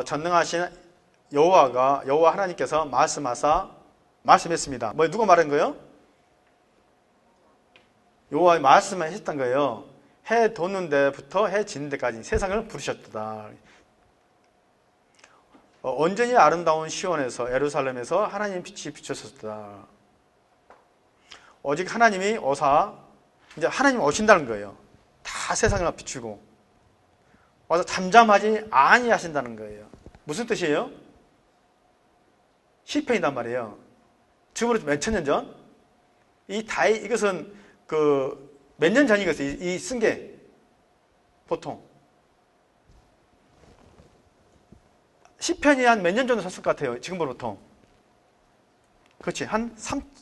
전능하신 여호와 하나님께서 말씀했습니다. 누가 말한 거예요? 여호와의 말씀을 했던 거예요. 해 돋는 데부터 해 지는 데까지 세상을 부르셨다. 온전히 아름다운 시온에서 예루살렘에서 하나님 빛이 비쳤었다. 오직 하나님이 이제 하나님 오신다는 거예요. 다 세상을 비추고 와서 잠잠하지 아니하신다는 거예요. 무슨 뜻이에요? 시편이단 말이에요. 지금으로부터 몇천 년 전? 이것은 몇 년 전이겠어요? 이 쓴 게 보통 시편이 한 몇 년 정도 썼을 것 같아요. 지금으로부터. 그렇지.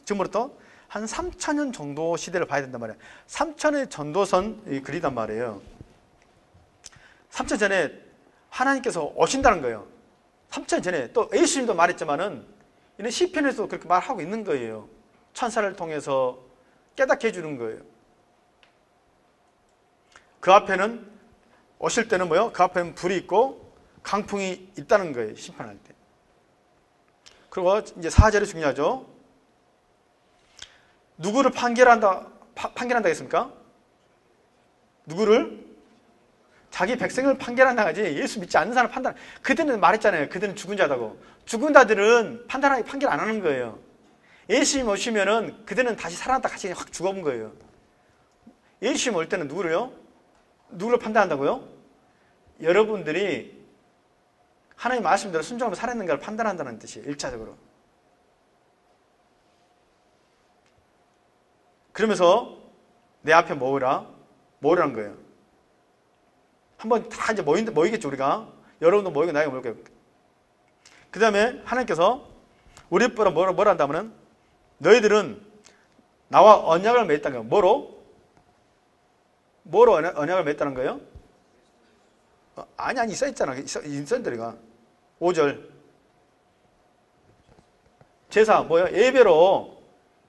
지금으로부터 한 3,000년 정도 시대를 봐야 된단 말이에요. 3,000의 전도선 글이단 말이에요. 3,000년 전에 하나님께서 오신다는 거예요. 3,000년 전에 또 예수님도 말했지만은 이는 시편에서도 그렇게 말하고 있는 거예요. 천사를 통해서 깨닫게 해주는 거예요. 그 앞에는 오실 때는 그 앞에는 불이 있고 강풍이 있다는 거예요. 심판할 때. 그리고 이제 4절이 중요하죠. 누구를 판결한다 했습니까? 누구를? 자기 백성을 판결한다 하지. 예수 믿지 않는 사람 판단. 그들은 말했잖아요. 그들은 죽은 자다고. 죽은 자들은 판결 안 하는 거예요. 예수님 오시면은 그들은 다시 살아났다 같이 확 죽어본 거예요. 예수님 올 때는 누구를요? 누구를 판단한다고요? 여러분들이 하나님 말씀대로 순종하며 살았는가를 판단한다는 뜻이에요. 1차적으로. 그러면서 내 앞에 모으라는 거예요. 한번 다 이제 모이겠죠, 우리가. 여러분도 모이고 나이가 모일 거예요. 그 다음에 하나님께서 우리 뽀라 뭐라 한다면은 너희들은 나와 언약을 맺었다는 거예요. 뭐로 언약을 맺었다는 거예요? 아니, 써있잖아. 인선들이가. 5절. 제사,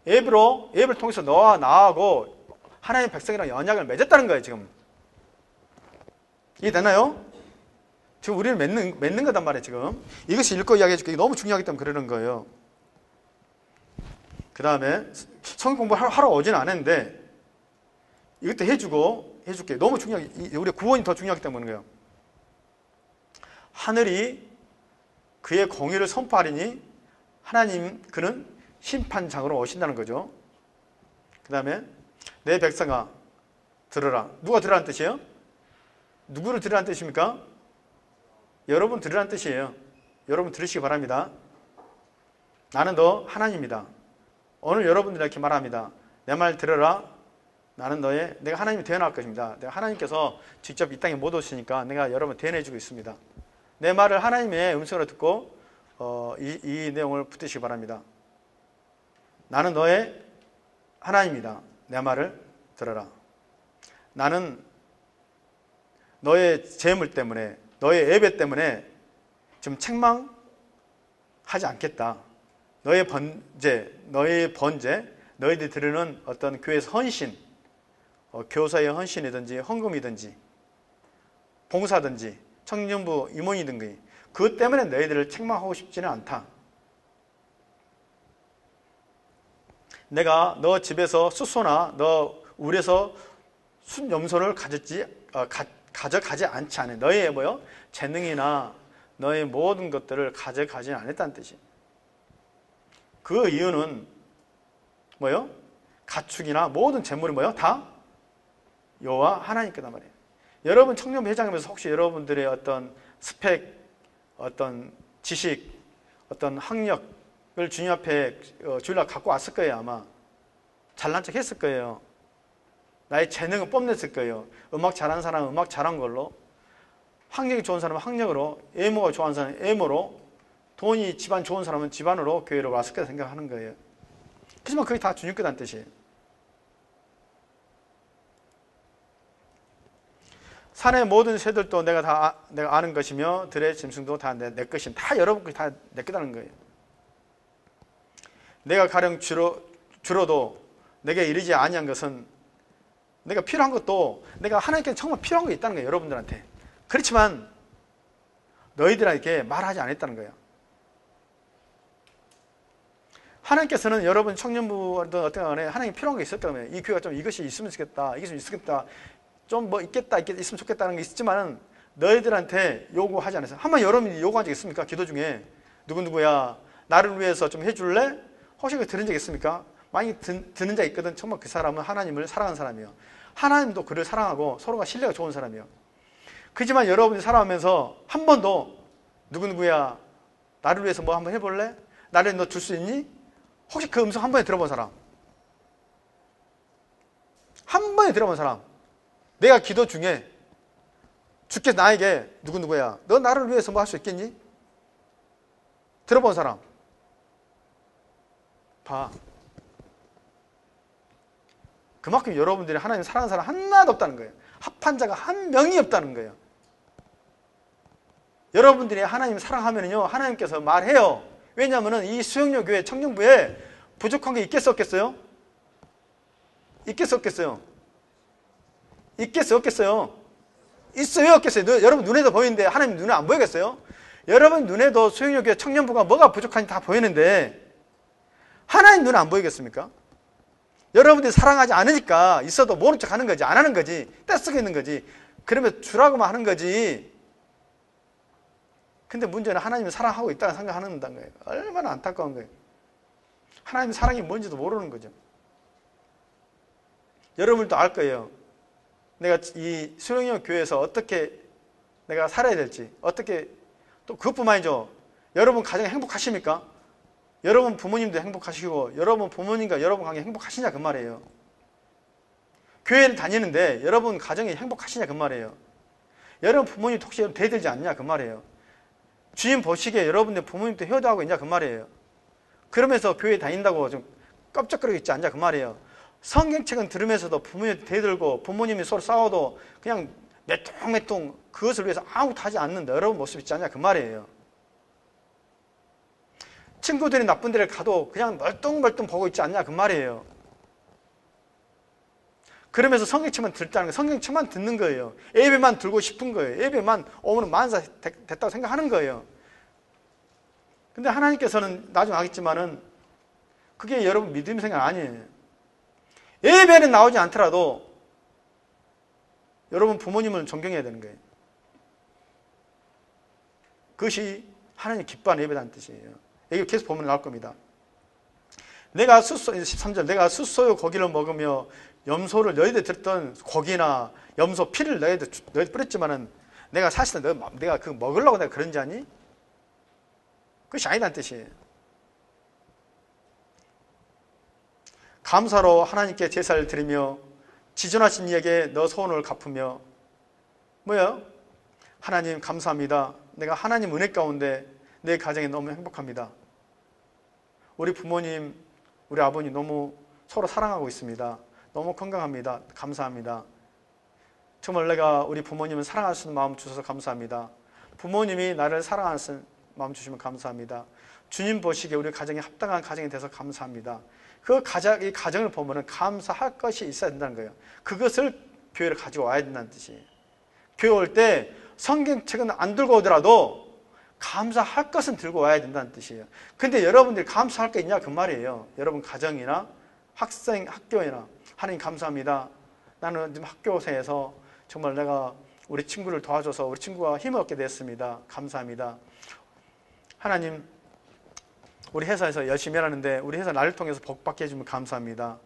예배를 통해서 너와 나하고 하나님의 백성이랑 언약을 맺었다는 거예요, 지금. 이해되나요? 지금 우리는 맺는 거단 말이에요, 지금. 이것이 읽고 이야기해 줄게. 너무 중요하기 때문에 그러는 거예요. 그 다음에 성경 공부를 하러 오지는 않았는데 이것도 해줄게. 너무 중요하게. 우리 구원이 더 중요하기 때문에 그래요. 하늘이 그의 공의를 선포하리니 그는 심판장으로 오신다는 거죠. 그 다음에 내 백성아 들으라. 누가 들으라는 뜻이에요? 누구를 들으라는 뜻입니까? 여러분 들으라는 뜻이에요. 여러분 들으시기 바랍니다. 나는 너 하나님이다. 오늘 여러분들 이렇게 말합니다. 내 말 들어라. 내가 하나님이 대언할 것입니다. 내가 하나님께서 직접 이 땅에 못 오시니까 내가 여러분 대언해주고 있습니다. 내 말을 하나님의 음성으로 듣고 이 내용을 붙드시기 바랍니다. 나는 너의 하나님이다. 내 말을 들어라. 나는 너의 재물 때문에, 너의 예배 때문에 지금 책망하지 않겠다. 너의 번제, 너희들이 드리는 어떤 교회에서 헌신, 교사의 헌신이든지 헌금이든지 봉사든지 청년부 임원이든지 그것 때문에 너희들을 책망하고 싶지는 않다. 내가 너 집에서 숫소나 너 울에서 순염소를 가져가지 않지 않아. 너의 재능이나 너의 모든 것들을 가져가지 않았다는 뜻이에요. 그 이유는 가축이나 모든 재물이 다 여호와 하나님께단 말이에요. 여러분 청년부 회장이면서 혹시 여러분들의 어떤 스펙, 어떤 지식, 어떤 학력을 주님 앞에 주일날 갖고 왔을 거예요. 아마 잘난 척 했을 거예요. 나의 재능을 뽐냈을 거예요. 음악 잘하는 사람은 음악 잘한 걸로, 학력이 좋은 사람은 학력으로, 외모가 좋아하는 사람은 외모로, 돈이 집안 좋은 사람은 집안으로 교회로 왔을 거다 생각하는 거예요. 하지만 그게 다 주님 거다는 뜻이에요. 산의 모든 새들도 내가 아는 것이며 들의 짐승도 다 내 것임. 다 여러분 것이 다 내 거다는 거예요. 내가 가령 주로도 내게 이르지 아니한 것은, 내가 필요한 것도 내가 하나님께 정말 필요한 거 있다는 거예요. 여러분들한테. 그렇지만 너희들에게 말하지 않았다는 거예요. 하나님께서는 여러분 청년부든 어떤 간에 하나님 필요한 게 있었다고 해요. 이 교회가 좀 이것이 있으면 좋겠다. 이게 좀 있겠다. 좀 뭐 있으면 좋겠다는 게 있지만은 너희들한테 요구하지 않았어요. 한번 여러분이 요구한 적 있습니까? 기도 중에 누구누구야 나를 위해서 좀 해줄래? 혹시 그 들은 적 있습니까? 만약에 듣는 자 있거든. 정말 그 사람은 하나님을 사랑하는 사람이에요. 하나님도 그를 사랑하고 서로가 신뢰가 좋은 사람이에요. 그렇지만 여러분이 살아가면서 한 번도 누구누구야 나를 위해서 뭐 한번 해볼래? 나를 너 줄 수 있니? 혹시 그 음성 한 번에 들어본 사람? 한 번에 들어본 사람? 내가 기도 중에 주께서 나에게 누구누구야 너 나를 위해서 뭐 할 수 있겠니? 들어본 사람? 봐. 그만큼 여러분들이 하나님 사랑하는 사람 하나도 없다는 거예요. 합한 자가 한 명이 없다는 거예요. 여러분들이 하나님 사랑하면요 하나님께서 말해요. 왜냐하면 이 수영료 교회 청년부에 부족한 게 있겠어 없겠어요? 있겠어 없겠어요? 있겠어요 없겠어요? 있어요 없겠어요? 여러분 눈에도 보이는데 하나님 눈에 안 보이겠어요? 여러분 눈에도 수영료 교회 청년부가 뭐가 부족한지 다 보이는데 하나님 눈에 안 보이겠습니까? 여러분들이 사랑하지 않으니까 있어도 모른 척 하는 거지 안 하는 거지 떼쓰고 있는 거지 그러면 주라고만 하는 거지. 근데 문제는 하나님이 사랑하고 있다고 생각하는 거예요. 얼마나 안타까운 거예요. 하나님의 사랑이 뭔지도 모르는 거죠. 여러분도 알 거예요. 내가 이 수령형 교회에서 어떻게 내가 살아야 될지 어떻게 또 그것뿐만 아니죠. 여러분 가정이 행복하십니까? 여러분 부모님도 행복하시고 여러분 부모님과 여러분 관계 행복하시냐 그 말이에요. 교회를 다니는데 여러분 가정이 행복하시냐 그 말이에요. 여러분 부모님 혹시 대들지 않냐 그 말이에요. 주님 보시기에 여러분들 부모님도 효도하고 있냐 그 말이에요. 그러면서 교회 다닌다고 좀 껍적거리고 있지 않냐 그 말이에요. 성경책은 들으면서도 부모님 대들고 부모님이 서로 싸워도 그냥 매뚱매뚱 그것을 위해서 아무것도 하지 않는 여러분 모습 있지 않냐 그 말이에요. 친구들이 나쁜 데를 가도 그냥 멀뚱멀뚱 보고 있지 않냐 그 말이에요. 그러면서 성경책만 듣자는 거예요. 성경책만 듣는 거예요. 예배만 들고 싶은 거예요. 예배만 오면 만사 됐다고 생각하는 거예요. 근데 하나님께서는 나중에 알겠지만은 그게 여러분 믿음의 생각 아니에요. 예배는 나오지 않더라도 여러분 부모님을 존경해야 되는 거예요. 그것이 하나님 기뻐하는 예배라는 뜻이에요. 여기 계속 보면 나올 겁니다. 내가 13절 내가 숫소요 고기를 먹으며 염소를 너희들 들었던 고기나 염소 피를 너희들 뿌렸지만은 내가 사실은 내가 그 먹으려고 내가 그런지 아니? 그것이 아니라는 뜻이에요. 감사로 하나님께 제사를 드리며 지존하신 이에게 너 소원을 갚으며 뭐야? 하나님 감사합니다. 내가 하나님 은혜 가운데 내 가정이 너무 행복합니다. 우리 부모님, 우리 아버님 너무 서로 사랑하고 있습니다. 너무 건강합니다. 감사합니다. 정말 내가 우리 부모님을 사랑할 수 있는 마음 주셔서 감사합니다. 부모님이 나를 사랑하는 마음 주시면 감사합니다. 주님 보시기에 우리 가정이 합당한 가정이 돼서 감사합니다. 이 가정을 보면 감사할 것이 있어야 된다는 거예요. 그것을 교회를 가지고 와야 된다는 뜻이에요. 교회 올 때 성경책은 안 들고 오더라도 감사할 것은 들고 와야 된다는 뜻이에요. 근데 여러분들이 감사할 게 있냐 그 말이에요. 여러분 가정이나 학교이나 하나님 감사합니다. 나는 지금 학교생에서 정말 내가 우리 친구를 도와줘서 우리 친구가 힘을 얻게 됐습니다. 감사합니다. 하나님 우리 회사에서 열심히 하는데 우리 회사 나를 통해서 복받게 해주면 감사합니다.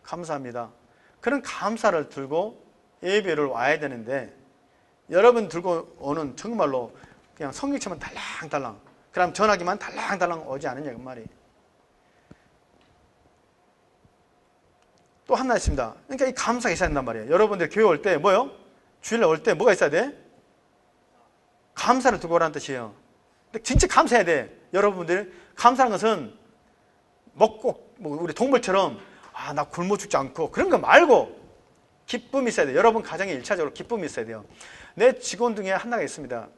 감사합니다. 그런 감사를 들고 예배를 와야 되는데 여러분 들고 오는 정말로 그냥 성경책만 달랑달랑 그럼 전화기만 달랑달랑 오지 않느냐 그 말이에요. 또 하나 있습니다. 그러니까 이 감사가 있어야 된단 말이에요. 여러분들 교회 올 때 뭐요? 주일날 올 때 뭐가 있어야 돼? 감사를 두고 오라는 뜻이에요. 근데 진짜 감사해야 돼. 여러분들 감사하는 것은 먹고 우리 동물처럼 나 굶어 죽지 않고 그런 거 말고 기쁨이 있어야 돼요. 여러분 가정에 1차적으로 기쁨이 있어야 돼요. 내 직원 중에 하나가 있습니다.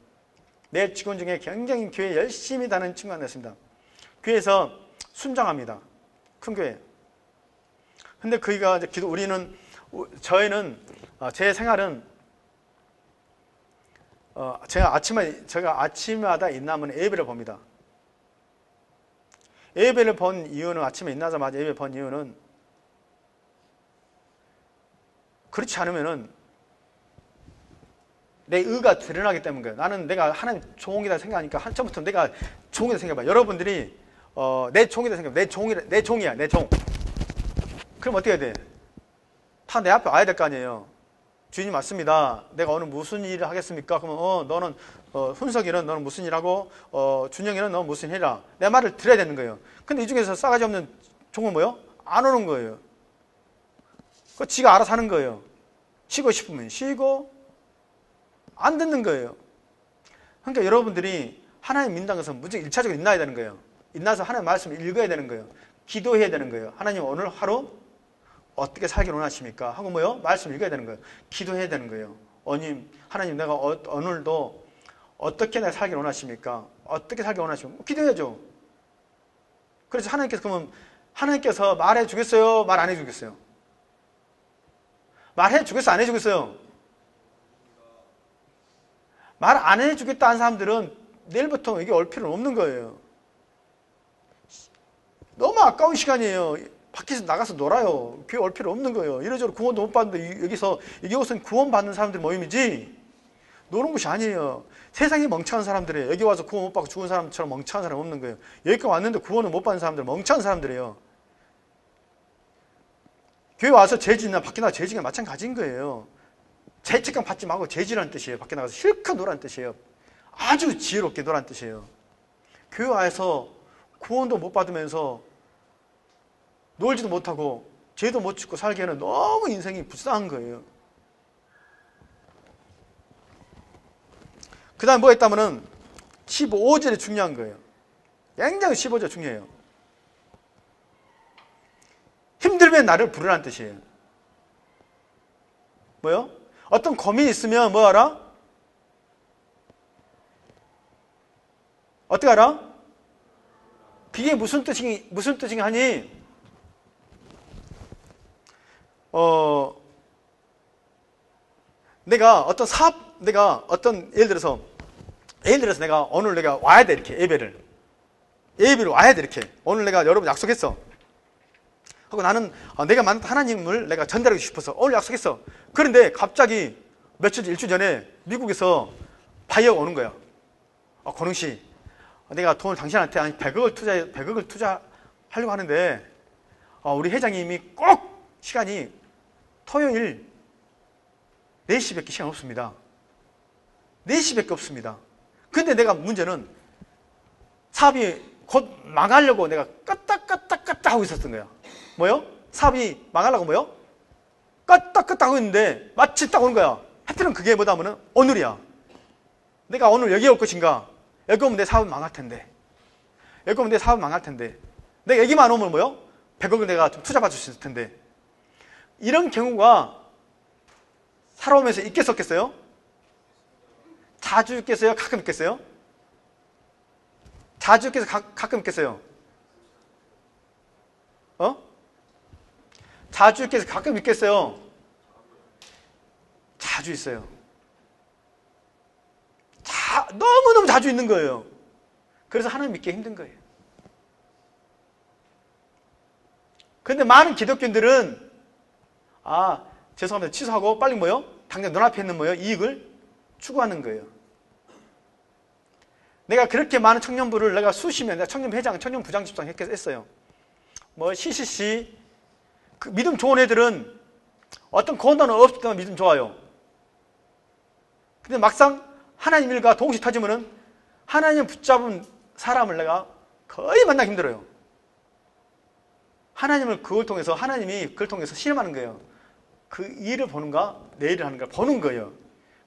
내 직원 중에 굉장히 교회 열심히 다니는 친구가 하나 있습니다. 교회에서 순장합니다. 큰 교회. 근데 그이가 저희는 제 생활은 제가 아침마다 인나면 예배를 봅니다. 예배를 본 이유는, 아침에 일어나자마자 예배 본 이유는, 그렇지 않으면은 내 의가 드러나기 때문이에요. 나는 내가 하나님 종이다 생각하니까 한참부터 내가 종이다 생각해봐. 여러분들이 내 종이다 생각해. 내 종이야, 내 종. 그럼 어떻게 해야 돼? 다 내 앞에 와야 될 거 아니에요. 주인이 맞습니다. 내가 오늘 무슨 일을 하겠습니까? 그러면 너는 훈석이는 너는 무슨 일하고 준영이는 너는 무슨 일이라 내 말을 들어야 되는 거예요. 근데 이 중에서 싸가지 없는 종은 뭐요? 안 오는 거예요. 그 지가 알아서 하는 거예요. 쉬고 싶으면 쉬고 안 듣는 거예요. 그러니까 여러분들이 하나님 믿는다는 것은 무조건 1차적으로 인나야 되는 거예요. 인나서 하나님 말씀을 읽어야 되는 거예요. 기도해야 되는 거예요. 하나님 오늘 하루 어떻게 살기를 원하십니까? 하고 뭐요? 말씀을 읽어야 되는 거예요. 기도해야 되는 거예요. 하나님 내가 오늘도 어떻게 내가 살기를 원하십니까? 어떻게 살기를 원하십니까? 기도해야죠. 그래서 하나님께서 말해 주겠어요? 말 안 해 주겠어요? 말해 주겠어? 안 해 주겠어요? 말 안 해 주겠다 한 사람들은 내일부터 여기 올 필요는 없는 거예요. 너무 아까운 시간이에요. 밖에서 나가서 놀아요. 교회 올 필요 없는 거예요. 이래저래 구원도 못 받는데 이곳은 구원 받는 사람들 모임이지 노는 곳이 아니에요. 세상이 멍청한 사람들이에요. 여기 와서 구원 못 받고 죽은 사람처럼 멍청한 사람 없는 거예요. 여기까지 왔는데 구원을 못 받는 사람들 멍청한 사람들이에요. 교회 와서 죄짓나 밖에 나가 죄짓나 마찬가지인 거예요. 죄책감 받지 말고 죄지라는 뜻이에요. 밖에 나가서 실컷 놀라는 뜻이에요. 아주 지혜롭게 놀라는 뜻이에요. 교회 와서 구원도 못 받으면서 놀지도 못하고 죄도 못 짓고 살기에는 너무 인생이 불쌍한 거예요. 그 다음에 뭐가 있다면은 15절이 중요한 거예요. 굉장히 15절 중요해요. 힘들면 나를 부르라는 뜻이에요. 뭐요? 어떤 고민이 있으면 뭐 알아? 어떻게 알아? 그게 무슨 뜻이 하니? 예를 들어서 내가 오늘 내가 와야 돼, 이렇게 예배를 와야 돼, 이렇게. 오늘 내가 여러분 약속했어. 하고 나는 내가 만난 하나님을 내가 전달하고 싶어서 오늘 약속했어. 그런데 갑자기 일주일 전에 미국에서 바이어가 오는 거야. 권웅씨, 내가 돈을 당신한테 100억을 투자하려고 하는데 우리 회장님이 꼭 시간이 토요일 4시밖에 시간 없습니다. 4시밖에 없습니다. 근데 내가 문제는 사업이 곧 망하려고 내가 껐다 하고 있었던 거야. 뭐요? 사업이 망하려고 뭐요? 껐다 하고 있는데 마침 딱 오는 거야. 하여튼 그게 뭐다 하면은 오늘이야. 내가 오늘 여기 올 것인가? 여기 오면 내 사업은 망할 텐데. 내가 여기만 오면 뭐요? 100억을 내가 좀 투자받을 수 있을 텐데. 이런 경우가 살아오면서 있겠어요? 자주 있겠어요? 가끔 있겠어요? 자주 있겠어요? 가끔 있겠어요? 자주 있겠어요? 가끔 있겠어요? 자주 있어요. 너무너무 자주 있는 거예요. 그래서 하나님 믿기 힘든 거예요. 그런데 많은 기독교인들은 죄송합니다. 취소하고 빨리 뭐요? 당장 눈앞에 있는 뭐요? 이익을 추구하는 거예요. 내가 그렇게 많은 청년부를 내가 내가 청년회장, 청년부장 집장 했어요. CCC 그 믿음 좋은 애들은 어떤 권한은 없을 때만 믿음 좋아요. 근데 막상 하나님 일과 동시에 터지면은 하나님 붙잡은 사람을 내가 거의 만나기 힘들어요. 하나님이 그걸 통해서 시험하는 거예요. 그 일을 보는가, 내 일을 하는가 보는 거예요.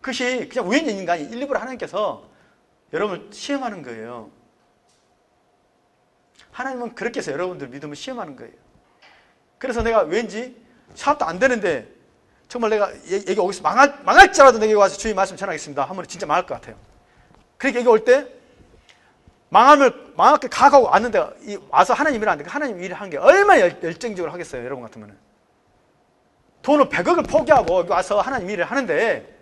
그것이 그냥 우연인가 일부러 하나님께서 여러분을 시험하는 거예요. 하나님은 그렇게 해서 여러분들 믿음을 시험하는 거예요. 그래서 내가 왠지 사업도 안 되는데 정말 내가 여기 오겠어 망할지라도 내가 와서 주의 말씀 전하겠습니다 하면 진짜 망할 것 같아요. 그러니까 여기 올 때 망할게 가고 왔는데 와서 하나님 일을 하는데 하나님 일을 하는 게 얼마나 열정적으로 하겠어요. 여러분 같으면 돈을 100억을 포기하고 여기 와서 하나님 일을 하는데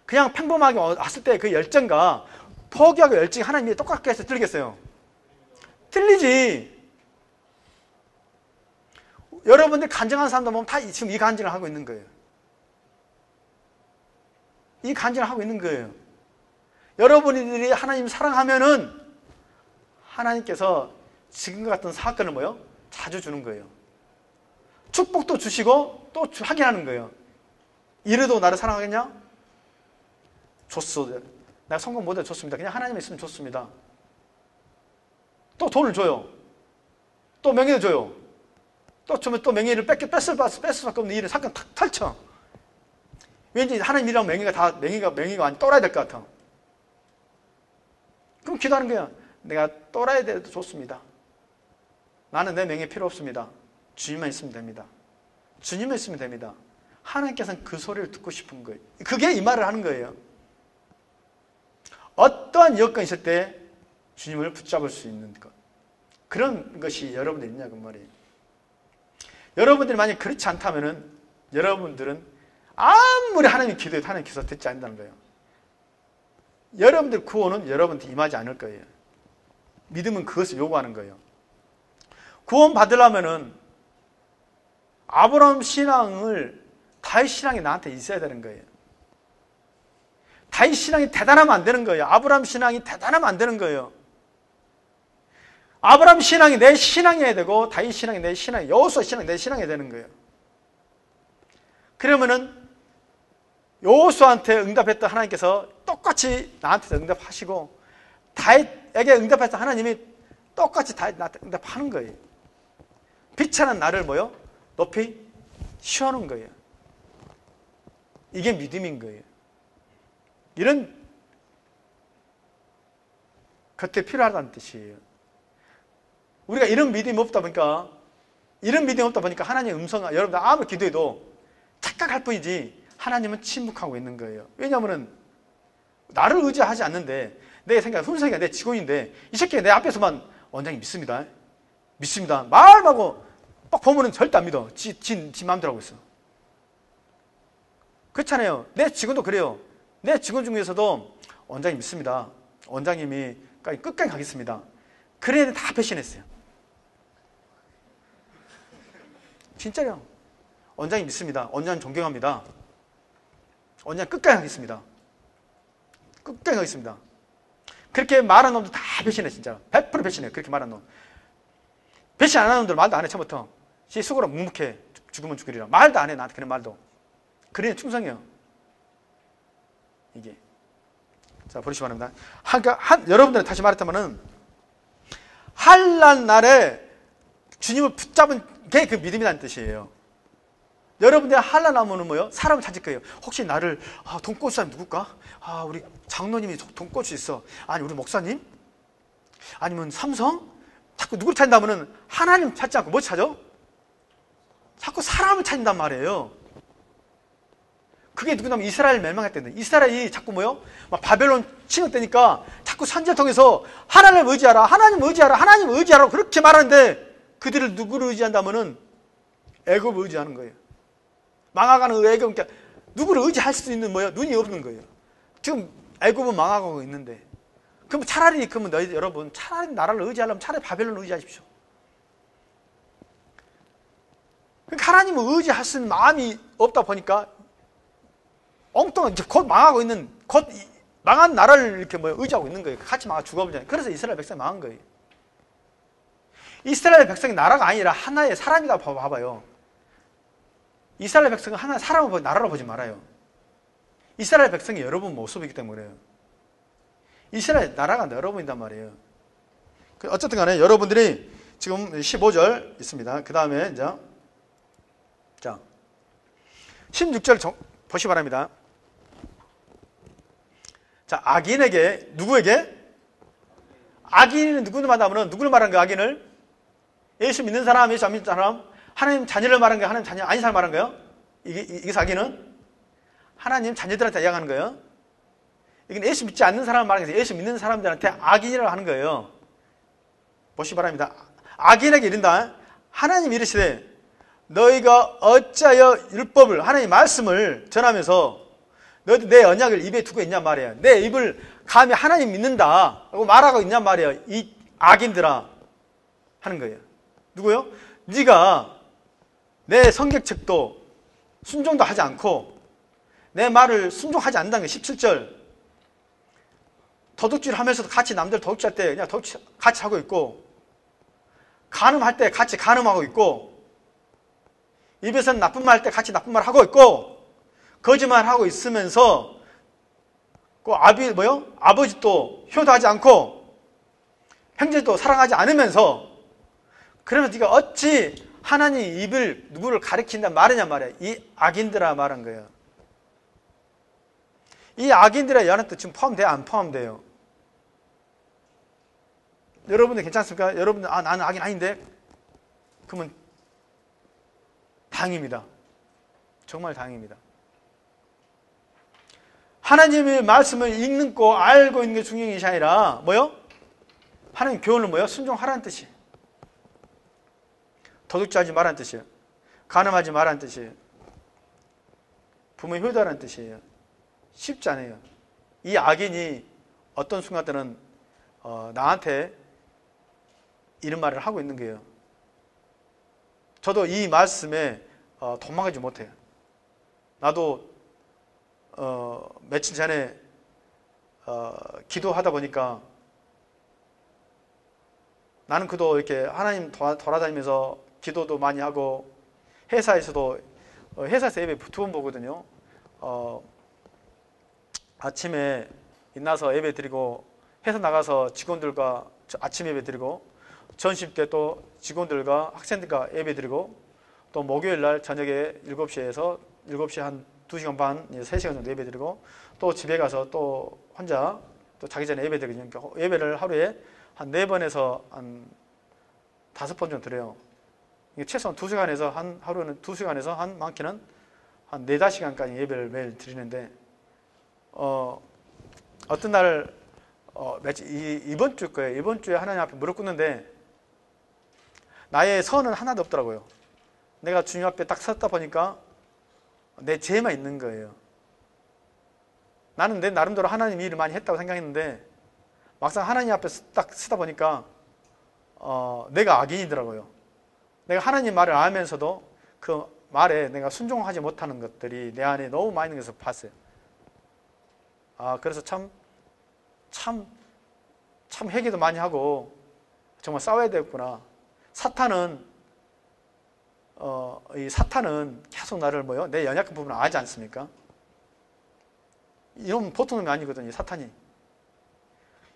그냥 평범하게 왔을 때 그 열정과 포기하고 열정이 하나님이 똑같게 해서 들리겠어요? 틀리지. 여러분들 간증하는 사람들 보면 다 지금 이 간증을 하고 있는 거예요. 이 간증을 하고 있는 거예요. 여러분들이 하나님 사랑하면은 하나님께서 지금과 같은 사건을 뭐요? 자주 주는 거예요. 축복도 주시고 또 확인하는 거예요. 이래도 나를 사랑하겠냐? 줬어. 내가 성공 못해 줬습니다. 그냥 하나님이 있으면 좋습니다. 또 돈을 줘요. 또 명예를 줘요. 또 주면 또 명예를 뺏을 수밖에 없는 일을 사건 탈쳐. 왠지 하나님이랑 명예가 아니 떨어야 될 것 같아. 그럼 기도하는 거야. 내가 떨어야 돼도 좋습니다. 나는 내 명예 필요 없습니다. 주님만 있으면 됩니다. 주님만 있으면 됩니다. 하나님께서는 그 소리를 듣고 싶은 거예요. 그게 이 말을 하는 거예요. 어떠한 여건이 있을 때 주님을 붙잡을 수 있는 것. 그런 것이 여러분들 있냐 그 말이에요. 여러분들이 만약 그렇지 않다면은 여러분들은 아무리 하나님이 기도해도 하나님께서 듣지 않는다는 거예요. 여러분들 구원은 여러분한테 임하지 않을 거예요. 믿음은 그것을 요구하는 거예요. 구원 받으려면은 아브라함 신앙을 다윗 신앙이 나한테 있어야 되는 거예요. 다윗 신앙이 대단하면 안 되는 거예요. 아브라함 신앙이 대단하면 안 되는 거예요. 아브라함 신앙이 내 신앙이어야 되고 다윗 신앙이 내 신앙, 여호수아 신앙이 내 신앙이어야 되는 거예요. 그러면은 여호수아한테 응답했던 하나님께서 똑같이 나한테 응답하시고 다윗에게 응답했던 하나님이 똑같이 나한테 응답하는 거예요. 비천한 나를 뭐요? 높이 씌워놓은 거예요. 이게 믿음인 거예요. 이런 겉에 필요하다는 뜻이에요. 우리가 이런 믿음이 없다 보니까 하나님의 음성을 여러분들 아무리 기도해도 착각할 뿐이지 하나님은 침묵하고 있는 거예요. 왜냐하면 나를 의지하지 않는데 내 생각, 훈생이가 내 직원인데 이 새끼가 내 앞에서만 원장님 믿습니다. 믿습니다. 말하고 딱 보면은 절대 안 믿어. 지 마음대로 하고 있어. 그렇잖아요. 내 직원도 그래요. 내 직원 중에서도 원장님 믿습니다. 원장님이 끝까지 가겠습니다. 그런 애들 다 배신했어요. 진짜요. 원장님 믿습니다. 원장님 존경합니다. 원장님 끝까지 하겠습니다. 끝까지 하겠습니다. 그렇게 말하는 놈들 다 배신해 진짜. 100% 배신해. 그렇게 말하는 놈. 배신 안 하는 놈들 말도 안 해 처음부터. 지 속으로 묵묵해. 죽으면 죽으리라. 말도 안 해. 나한테 그런 말도. 그러니 충성해요. 이게. 자, 보시기 바랍니다. 여러분들은 다시 말했다면은 환난 날에 주님을 붙잡은 게 그 믿음이라는 뜻이에요. 여러분들 환난 하면은 뭐요? 사람을 찾을 거예요. 혹시 나를 돈 꿔줄 사람이 누굴까? 우리 장로님이 돈 꿔줄 수 있어. 아니 우리 목사님? 아니면 삼성? 자꾸 누구를 찾는다면은 하나님 찾지 않고 뭐 찾아? 자꾸 사람을 찾는단 말이에요. 그게 누구냐면 이스라엘 멸망했대요. 이스라엘이 자꾸 뭐요? 막 바벨론 침략되니까 자꾸 선지자를 통해서 하나님을 의지하라, 하나님 의지하라, 하나님 의지하라 그렇게 말하는데 그들을 누구를 의지한다면은 애굽을 의지하는 거예요. 망하가는 애굽, 그러니까 누구를 의지할 수 있는 뭐예요? 눈이 없는 거예요. 지금 애굽은 망하고 있는데 그럼 차라리 여러분 차라리 나라를 의지하려면 차라리 바벨론을 의지하십시오. 그러니까 하나님을 의지할 수 있는 마음이 없다 보니까 엉뚱한 곧 망하고 있는 곧 망한 나라를 이렇게 의지하고 있는 거예요. 같이 망하 죽어버리잖아요. 그래서 이스라엘 백성이 망한 거예요. 이스라엘 백성이 나라가 아니라 하나의 사람이다 봐봐요. 이스라엘 백성은 하나의 사람을 보고 나라로 보지 말아요. 이스라엘 백성이 여러분 모습이기 때문에요. 이스라엘 나라가 여러분이란 말이에요. 어쨌든 간에 여러분들이 지금 15절 있습니다. 그 다음에 이제 자 16절 보시기 바랍니다. 자, 악인에게 누구에게? 악인은 누구를 말하면 누구를 말하는 거야? 악인을? 예수 믿는 사람, 예수 안 믿는 사람, 하나님 자녀를 말하는 거야? 하나님 자녀 아닌 사람 말하는 거예요? 이게 악인은? 하나님 자녀들한테 이야기하는 거예요. 이건 예수 믿지 않는 사람을 말하는 거예요. 예수 믿는 사람들한테 악인이라고 하는 거예요. 보시기 바랍니다. 악인에게 이른다. 하나님 이르시되 너희가 어찌하여 율법을 하나님의 말씀을 전하면서 너도 내 언약을 입에 두고 있냔 말이에요. 내 입을 감히 하나님 믿는다 라고 말하고 있냔 말이에요. 이 악인들아 하는 거예요. 누구요? 네가 내 성격책도 순종도 하지 않고 내 말을 순종하지 않는다는 게 17절. 도둑질 하면서도 같이 남들 도둑질할 때 그냥 도둑질 같이 하고 있고, 간음할 때 같이 간음하고 있고, 입에서는 나쁜 말 할 때 같이 나쁜 말 하고 있고, 거짓말하고 있으면서 그 아버지도 효도하지 않고 형제도 사랑하지 않으면서, 그러면 네가 어찌 하나님 입을 누구를 가리킨다 말이냐 말이야. 이 악인들아 말한 거예요. 이 악인들의 연합도 지금 포함돼요? 안 포함돼요? 여러분들 괜찮습니까? 여러분들 나는 악인 아닌데? 그러면 다행입니다. 정말 다행입니다. 하나님의 말씀을 읽는 거 알고 있는 게 중요한 것이 아니라 뭐요? 하나님 교훈을 뭐요? 순종하라는 뜻이에요. 도둑질하지 말라는 뜻이에요. 간음하지 말라는 뜻이에요. 부모 효도하라는 뜻이에요. 쉽지 않아요. 이 악인이 어떤 순간 때는 나한테 이런 말을 하고 있는 거예요. 저도 이 말씀에 도망가지 못해요. 나도 며칠 전에 기도하다 보니까 나는 그도 이렇게 하나님 돌아다니면서 기도도 많이 하고, 회사에서도 회사에서 예배 2번 보거든요. 아침에 일어나서 예배 드리고, 회사 나가서 직원들과 아침 예배 드리고, 점심 때 또 직원들과 학생들과 예배 드리고, 또 목요일 날 저녁에 7시에서 7시 한 2시간 반, 3시간 정도 예배 드리고, 또 집에 가서 또 혼자 또 자기 전에 예배 드리거든요. 그러니까 예배를 하루에 한 4번에서 한 5번 정도 드려요. 최소한 2시간에서 하루는 2시간에서 한 많게는 한 4-5시간까지 예배를 매일 드리는데, 어떤 날 이번 주 거예요. 이번 주에 하나님 앞에 무릎 꿇는데 나의 선은 하나도 없더라고요. 내가 주님 앞에 딱 섰다 보니까 내 죄만 있는 거예요. 나는 내 나름대로 하나님 일을 많이 했다고 생각했는데, 막상 하나님 앞에 딱 서다 보니까 내가 악인이더라고요. 내가 하나님 말을 알면서도 그 말에 내가 순종하지 못하는 것들이 내 안에 너무 많이 있는 것을 봤어요. 그래서 참 회개도 많이 하고 정말 싸워야 되겠구나. 사탄은 계속 나를 내 연약한 부분을 알지 않습니까? 이건 보통 놈이 아니거든요, 사탄이.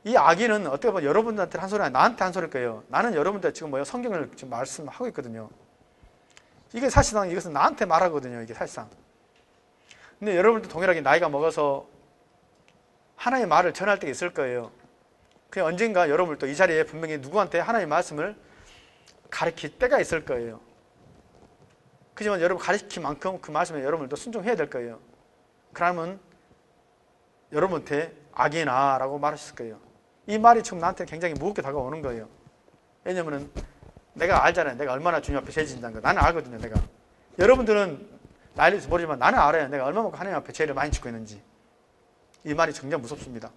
이 악인은 어떻게 보면 여러분들한테 한 소리 아니라 나한테 한 소리일 거예요. 나는 여러분들 지금 성경을 지금 말씀하고 있거든요. 이게 사실상 이것은 나한테 말하거든요, 이게 사실상. 근데 여러분들 동일하게 나이가 먹어서 하나님의 말을 전할 때가 있을 거예요. 그 언젠가 여러분들 또 이 자리에 분명히 누구한테 하나님의 말씀을 가르칠 때가 있을 거예요. 그지만 여러분 가르친 만큼 그 말씀에 여러분들도 순종해야 될 거예요. 그러면 여러분한테 악이나 라고 말하실 거예요. 이 말이 지금 나한테 굉장히 무겁게 다가오는 거예요. 왜냐면은 내가 알잖아요. 내가 얼마나 주님 앞에 죄 진다는 거. 나는 알거든요, 내가. 여러분들은 나이를 모르지만 나는 알아요. 내가 얼마만큼 하나님 앞에 죄를 많이 짓고 있는지. 이 말이 굉장히 무섭습니다.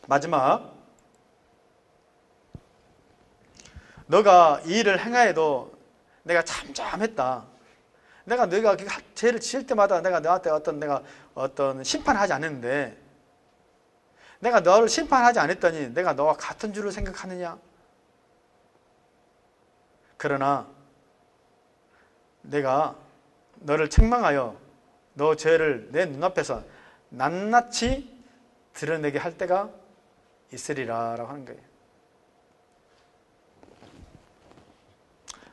마지막, 너가 이 일을 행하여도 내가 참잠했다. 내가 죄를 지을 때마다 내가 너한테 어떤 심판하지 않았는데, 내가 너를 심판하지 않았더니 내가 너와 같은 줄을 생각하느냐? 그러나 내가 너를 책망하여 너 죄를 내 눈앞에서 낱낱이 드러내게 할 때가 있으리라 라고 하는 거예요.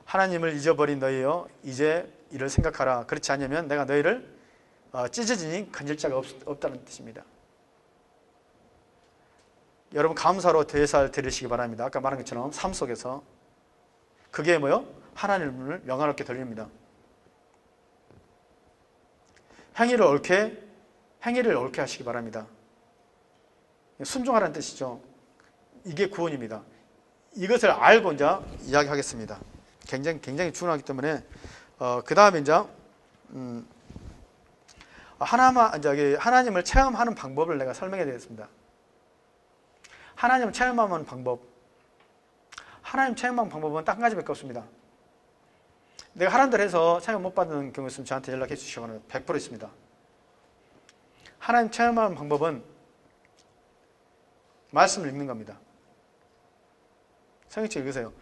하나님을 잊어버린 너희여, 이제 이를 생각하라. 그렇지 않으면 내가 너희를 찢어지니 건질 자가 없다는 뜻입니다. 여러분 감사로 대사를 드리시기 바랍니다. 아까 말한 것처럼 삶 속에서 그게 하나님을 명예롭게 돌립니다. 행위를 옳게 하시기 바랍니다. 순종하라는 뜻이죠. 이게 구원입니다. 이것을 알고 이제 이야기하겠습니다. 굉장히 중요하기 때문에 그 다음에 이제 하나님을 체험하는 방법을 내가 설명해 드리겠습니다. 하나님을 체험하는 방법. 하나님 체험하는 방법은 딱 한 가지밖에 없습니다. 내가 하나님들 해서 체험 못 받는 경우 있으면 저한테 연락해 주시거나 100% 있습니다. 하나님 체험하는 방법은 말씀을 읽는 겁니다. 성경책 읽으세요.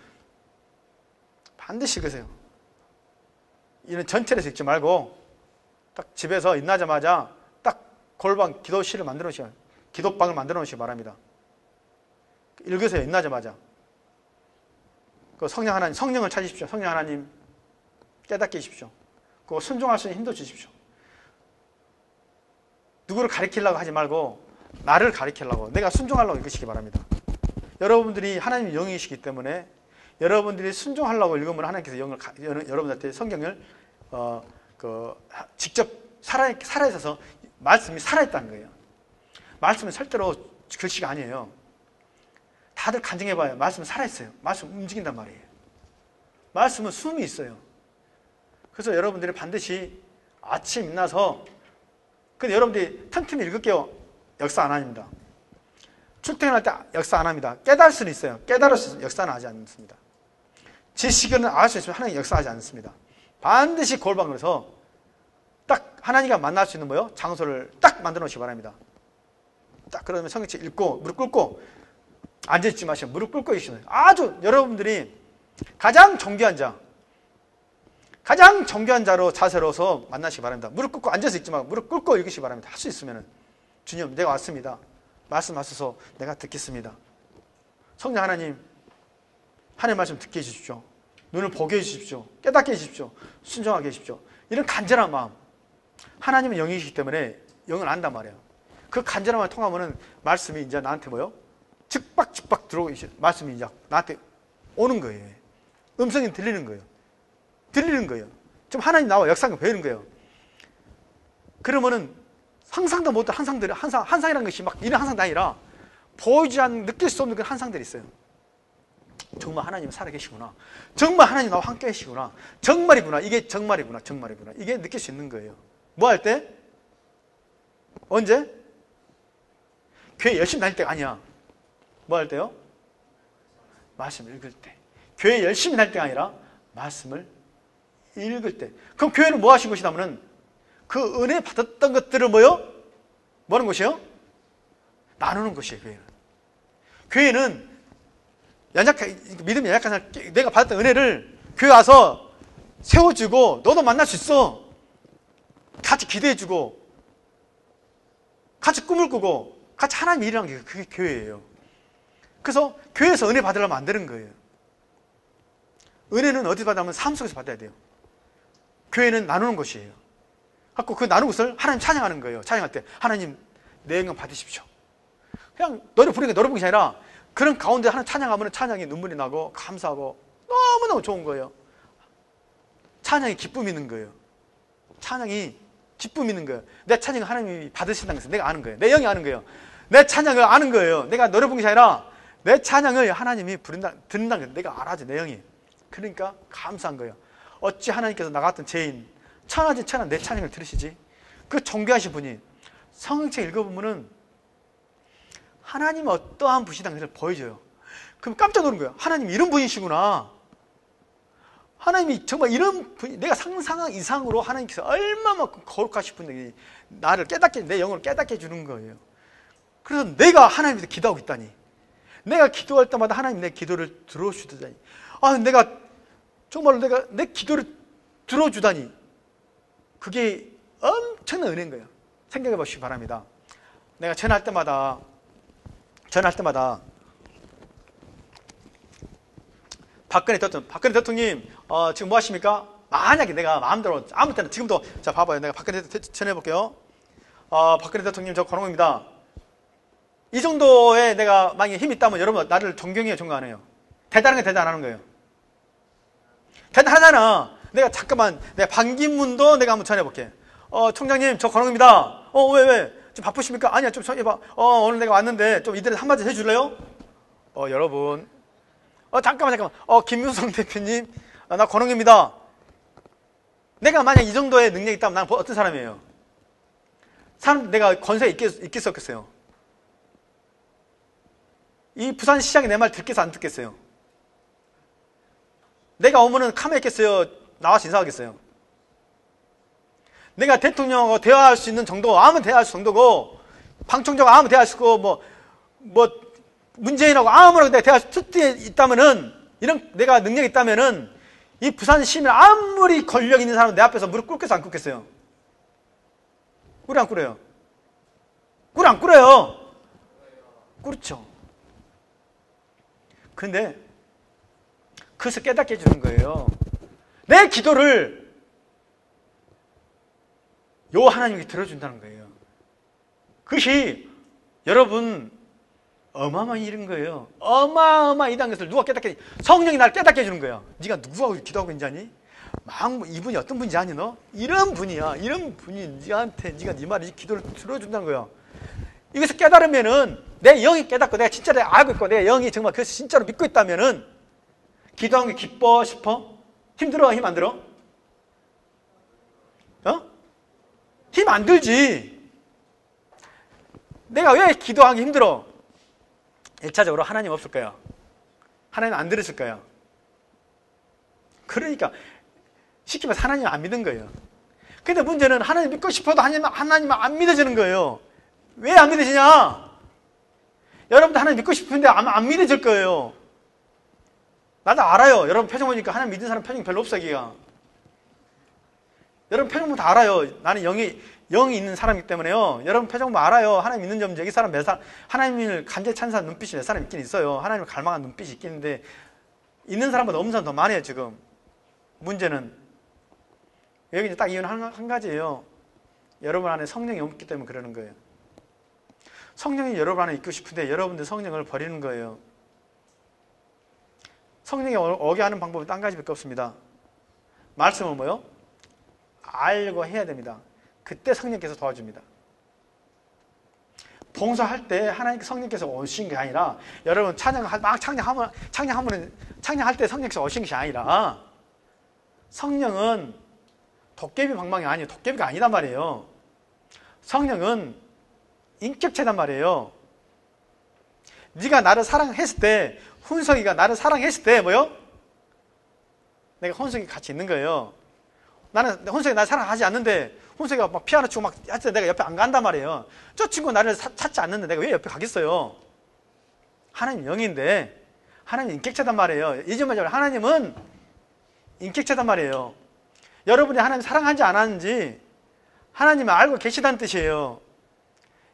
반드시 읽으세요. 이런 전체를 읽지 말고 딱 집에서 일어나자마자 딱 골방 기도실을 만들어 놓으시고 기도방을 만들어 놓으시기 바랍니다. 읽으세요. 일어나자마자. 그 성령 하나님, 성령을 찾으십시오. 성령 하나님 깨닫게 해주십시오. 그거 순종할 수 있는 힘도 주십시오. 누구를 가리키려고 하지 말고 나를 가리키려고, 내가 순종하려고 읽으시기 바랍니다. 여러분들이 하나님의 영이시기 때문에 여러분들이 순종하려고 읽으면 하나님께서 여러분한테 성경을 직접 살아있어서 말씀이 살아있다는 거예요. 말씀은 절대로 글씨가 아니에요. 다들 간증해봐요. 말씀은 살아있어요. 말씀은 움직인단 말이에요. 말씀은 숨이 있어요. 그래서 여러분들이 반드시 아침 일어나서, 근데 여러분들이 틈틈이 읽을게요. 역사 안 합니다. 출퇴근할 때 역사 안 합니다. 깨달을 수는 있어요. 깨달아서 역사는 하지 않습니다. 지식은 알 수 있으면 하나님 역사하지 않습니다. 반드시 골방으로 해서 딱 하나님과 만날 수 있는 뭐요? 장소를 딱 만들어 놓으시기 바랍니다. 딱 그러면 성경책 읽고 무릎 꿇고 앉아있지 마시고 무릎 꿇고 계시는, 아주 여러분들이 가장 정교한 자로 자세로서 만나시기 바랍니다. 무릎 꿇고 앉아서 읽지 말고 무릎 꿇고 읽으시기 바랍니다. 할 수 있으면 주님 내가 왔습니다. 말씀하셔서 내가 듣겠습니다. 성령 하나님, 하나님의 말씀 듣게 해주십시오. 눈을 보게 해주십시오. 깨닫게 해주십시오. 순종하게 해주십시오. 이런 간절한 마음. 하나님은 영이시기 때문에 영을 안단 말이에요. 그 간절한 마음을 통하면은 말씀이 이제 나한테 뭐요? 즉박 들어오고, 말씀이 이제 나한테 오는 거예요. 음성이 들리는 거예요. 지금 하나님 나와 역사가 보이는 거예요. 그러면은 상상도 못한 한상이라는 것이 막 이런 한상도 아니라 보이지 않는, 느낄 수 없는 그런 한상들이 있어요. 정말 하나님 살아계시구나. 정말 하나님 나와 함께 계시구나. 정말이구나. 이게 정말이구나. 이게 느낄 수 있는 거예요. 뭐 할 때? 언제? 교회 열심히 다닐 때가 아니야. 뭐 할 때요? 말씀을 읽을 때. 교회 열심히 다닐 때가 아니라 말씀을 읽을 때. 그럼 교회는 뭐 하신 것이냐면은 그 은혜 받았던 것들을 뭐요? 뭐 하는 것이요? 나누는 것이에요, 교회는. 교회는 믿음이 연약한 사람, 내가 받았던 은혜를 교회 와서 세워주고, 너도 만날 수 있어. 같이 기대해주고, 같이 꿈을 꾸고, 같이 하나님 일이라는 게 그게 교회예요. 그래서 교회에서 은혜 받으려면 안 되는 거예요. 은혜는 어디 받으면 삶 속에서 받아야 돼요. 교회는 나누는 것이에요. 갖고 그 나누는 것을 하나님 찬양하는 거예요. 찬양할 때 하나님 내 영광 받으십시오. 그냥 노래 부르는 게 노래 부르는 게 아니라 그런 가운데 하나님 찬양하면 찬양이 눈물이 나고 감사하고 너무너무 좋은 거예요. 찬양이 기쁨이 있는 거예요. 찬양이 기쁨이 있는 거예요. 내 찬양을 하나님이 받으신다는 것을 내가 아는 거예요. 내 영이 아는 거예요. 내 찬양을 아는 거예요. 내가 노래 부르는 게 아니라 내 찬양을 하나님이 듣는다는 걸 내가 알아줘, 내 영이. 그러니까 감사한 거예요. 어찌 하나님께서 나 같은 죄인 천하진 천하 내 찬양을 들으시지? 그 존귀하신 분이 성경책 읽어보면은 하나님은 어떠한 분이시다는 것을 보여줘요. 그럼 깜짝 놀란 거예요. 하나님이 이런 분이시구나. 하나님이 정말 이런 분, 내가 상상한 이상으로 하나님께서 얼마만큼 거룩하신 분이 나를 깨닫게, 내 영혼을 깨닫게 해주는 거예요. 그래서 내가 하나님한테 기도하고 있다니, 내가 기도할 때마다 하나님 내 기도를 들어주다니, 내가 정말로 내가 내 기도를 들어주다니, 그게 엄청난 은혜인 거예요. 생각해 보시기 바랍니다. 내가 전화할 때마다 박근혜 대통령 지금 뭐 하십니까? 만약에 내가 마음대로 아무 때나 지금도, 자 봐봐요. 내가 박근혜 대통령 전화해 볼게요. 박근혜 대통령 저 권홍입니다. 이 정도의 내가 만약에 힘이 있다면 여러분 나를 존경해요, 존경 안 해요? 대단한 게 대단하는 거예요. 대단하잖아. 내가 반기문도 내가 한번 전화해 볼게. 총장님 저 권홍입니다. 왜? 지금 바쁘십니까? 아니야, 좀 전화해봐. 오늘 내가 왔는데 좀 이들한테 한마디 해줄래요? 여러분. 잠깐만. 김윤성 대표님, 나 권홍입니다. 내가 만약 이 정도의 능력이 있다면 나는 어떤 사람이에요? 사람 내가 권세에 있겠었겠어요? 이 부산시장이 내 말 듣겠어 안 듣겠어요? 내가 오면은 가만히 있겠어요? 나와서 인사하겠어요? 내가 대통령하고 대화할 수 있는 정도, 아무나 대화할 수 있는 정도고, 방 총장하고 아무나 대화할 수 있고, 문재인하고 아무나 내가 대화할 수 있다면은, 이런 내가 능력이 있다면은, 이 부산 시민 아무리 권력 있는 사람은 내 앞에서 무릎 꿇겠어 안 꿇겠어요? 꿇어 안 꿇어요? 꿇어 안 꿇어요? 꿇죠. 근데 그것을 깨닫게 해주는 거예요. 내 기도를 요 하나님이 들어준다는 거예요. 그것이 여러분 어마어마한 일인 거예요. 어마어마한 이단 것을 누가 깨닫게, 성령이 나를 깨닫게 해주는 거예요. 네가 누구하고 기도하고 있는지 아니? 막 이분이 어떤 분인지 아니 너? 이런 분이야. 이런 분이 네한테 네가 네 말을 기도를 들어준다는 거야. 이것을 깨달으면은 내 영이 깨닫고 내가 진짜로 알고 있고 내 영이 정말 그것을 진짜로 믿고 있다면은 기도하는 게 기뻐 싶어? 힘들어? 힘 안 들어? 힘 안 들지. 내가 왜 기도하기 힘들어? 1차적으로 하나님 없을 거야. 하나님 안 들으실 거야. 그러니까 쉽게 말해서 하나님 안 믿은 거예요. 근데 문제는 하나님 믿고 싶어도 하나님 안 믿어지는 거예요. 왜 안 믿어지냐? 여러분도 하나님 믿고 싶은데 안 믿어질 거예요. 나도 알아요. 여러분 표정 보니까 하나님 믿는 사람 표정이 별로 없어, 기가. 여러분 표정 보면 다 알아요. 나는 영이 있는 사람이기 때문에요. 여러분 표정 보면 알아요. 하나님 믿는 점, 여기 사람 몇 사람, 하나님을 간절히 찬사하는 눈빛이 몇 사람 있긴 있어요. 하나님을 갈망하는 눈빛이 있긴 있는데, 있는 사람보다 없는 사람 더 많아요, 지금. 문제는. 여기 이제 딱 이유는 한 가지예요. 여러분 안에 성령이 없기 때문에 그러는 거예요. 성령이 여러분 안에 있고 싶은데 여러분들 성령을 버리는 거예요. 성령이 오게 하는 방법은 딴 가지밖에 없습니다. 말씀은 뭐요? 알고 해야 됩니다. 그때 성령께서 도와줍니다. 봉사할 때 하나님께 성령께서 오신 게 아니라, 여러분 창량할 때 성령께서 오신 것이 아니라, 성령은 도깨비 방망이 아니에요. 도깨비가 아니단 말이에요. 성령은 인격체단 말이에요. 네가 나를 사랑했을 때, 훈석이가 나를 사랑했을 때 뭐요? 내가 훈석이 같이 있는 거예요. 나는 훈석이 나를 사랑하지 않는데 훈석이가 막 피아노 치고 막 할 때 내가 옆에 안 간단 말이에요. 저 친구 나를 찾지 않는데 내가 왜 옆에 가겠어요? 하나님 영인데 하나님 인격체단 말이에요. 잊지 마세요. 하나님은 인격체단 말이에요. 여러분이 하나님 사랑하는지 안 하는지 하나님을 알고 계시다는 뜻이에요.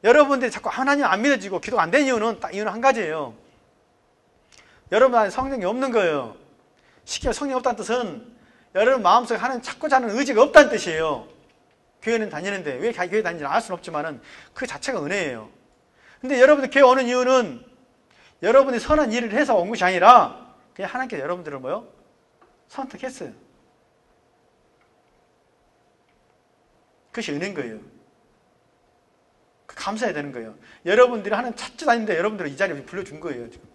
여러분들이 자꾸 하나님 안 믿어지고 기도가 안 되는 이유는 한 가지예요. 여러분 안에 성령이 없는 거예요. 쉽게 성령이 없다는 뜻은 여러분 마음속에 하나님 찾고자 하는 의지가 없다는 뜻이에요. 교회는 다니는데 왜 교회 다니는지 알 수는 없지만 그 자체가 은혜예요. 근데 여러분들 교회 오는 이유는 여러분이 선한 일을 해서 온 것이 아니라 그냥 하나님께서 여러분들을 뭐요? 선택했어요. 그것이 은혜인 거예요. 감사해야 되는 거예요. 여러분들이 하나님 찾지도 않는데 여러분들을 이 자리에 불러준 거예요. 지금.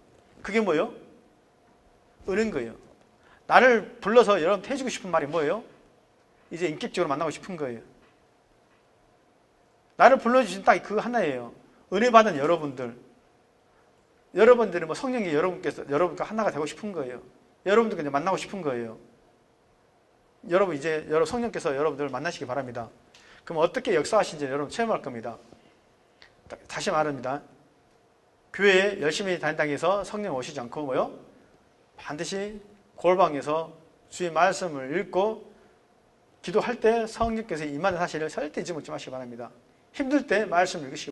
그게 뭐예요? 은혜인 거예요. 나를 불러서 여러분 해주고 싶은 말이 뭐예요? 이제 인격적으로 만나고 싶은 거예요. 나를 불러주신 딱 그 하나예요. 은혜 받은 여러분들. 여러분들이 뭐 성령이 여러분과 하나가 되고 싶은 거예요. 여러분들과 이제 만나고 싶은 거예요. 여러분 이제 성령께서 여러분들을 만나시기 바랍니다. 그럼 어떻게 역사하신지 여러분 체험할 겁니다. 다시 말합니다. 교회에 열심히 다닌다고 해서 성령 오시지 않고 뭐요? 반드시 골방에서 주의 말씀을 읽고 기도할 때 성령께서 임하는 사실을 절대 잊지 마시기 바랍니다. 힘들 때 말씀을 읽으시기